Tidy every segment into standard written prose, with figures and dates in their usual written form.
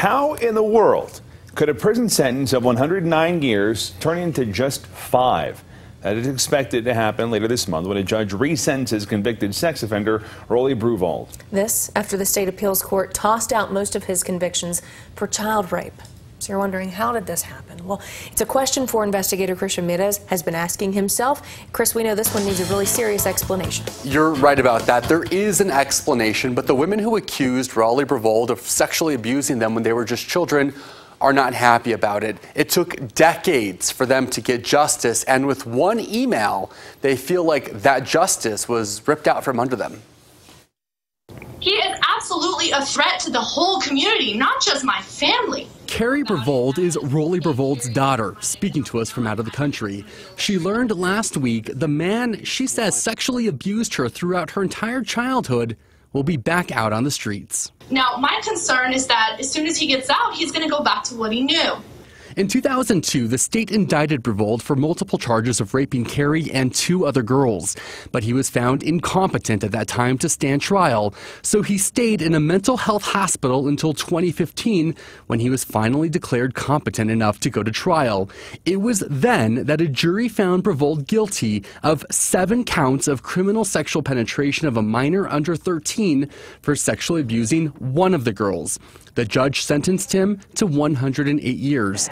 How in the world could a prison sentence of 109 years turn into just 5? That is expected to happen later this month when a judge resentences convicted sex offender Rollie Bruvold. This after the state appeals court tossed out most of his convictions for child rape. So you're wondering, how did this happen? Well, it's a question for investigator Chris Ramirez has been asking himself. Chris, we know this one needs a really serious explanation. You're right about that. There is an explanation, but the women who accused Rollie Bruvold of sexually abusing them when they were just children are not happy about it. It took decades for them to get justice, and with one email, they feel like that justice was ripped out from under them. He is absolutely a threat to the whole community, not just my family. Carrie Bruvold is Rollie Bruvold's daughter, speaking to us from out of the country. She learned last week the man she says sexually abused her throughout her entire childhood will be back out on the streets. Now, my concern is that as soon as he gets out, he's going to go back to what he knew. In 2002, the state indicted Bruvold for multiple charges of raping Carrie and 2 other girls, but he was found incompetent at that time to stand trial, so he stayed in a mental health hospital until 2015 when he was finally declared competent enough to go to trial. It was then that a jury found Bruvold guilty of 7 counts of criminal sexual penetration of a minor under 13 for sexually abusing one of the girls. The judge sentenced him to 108 years.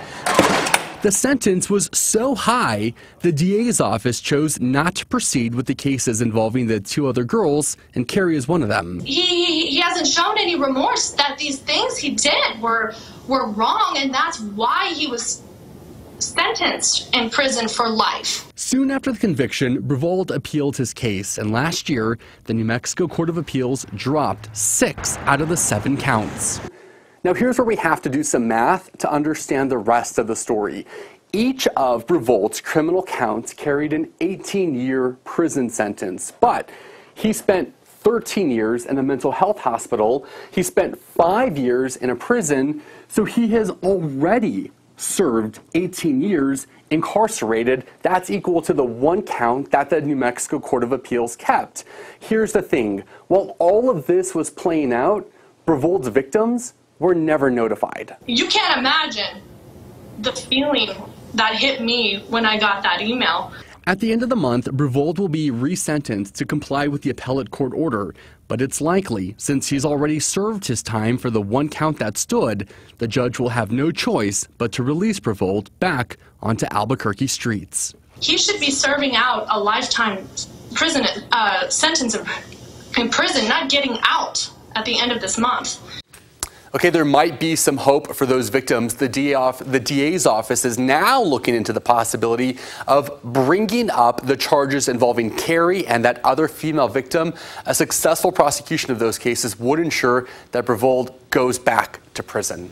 The sentence was so high, the DA's office chose not to proceed with the cases involving the 2 other girls, and Carrie is one of them. He hasn't shown any remorse that these things he did were wrong, and that's why he was sentenced in prison for life. Soon after the conviction, Bruvold appealed his case, and last year, the New Mexico Court of Appeals dropped 6 out of the 7 counts. Now here's where we have to do some math to understand the rest of the story. Each of Bruvold's criminal counts carried an 18-year prison sentence, but he spent 13 years in a mental health hospital. He spent 5 years in a prison, so he has already served 18 years incarcerated. That's equal to the 1 count that the New Mexico Court of Appeals kept. Here's the thing. While all of this was playing out, Bruvold's victims were never notified. You can't imagine the feeling that hit me when I got that email. At the end of the month, Bruvold will be resentenced to comply with the appellate court order, but it's likely, since he's already served his time for the 1 count that stood, the judge will have no choice but to release Bruvold back onto Albuquerque streets. He should be serving out a lifetime prison sentence in prison, not getting out at the end of this month. Okay, there might be some hope for those victims. The DA's office is now looking into the possibility of bringing up the charges involving Carrie and that other female victim. A successful prosecution of those cases would ensure that Bruvold goes back to prison.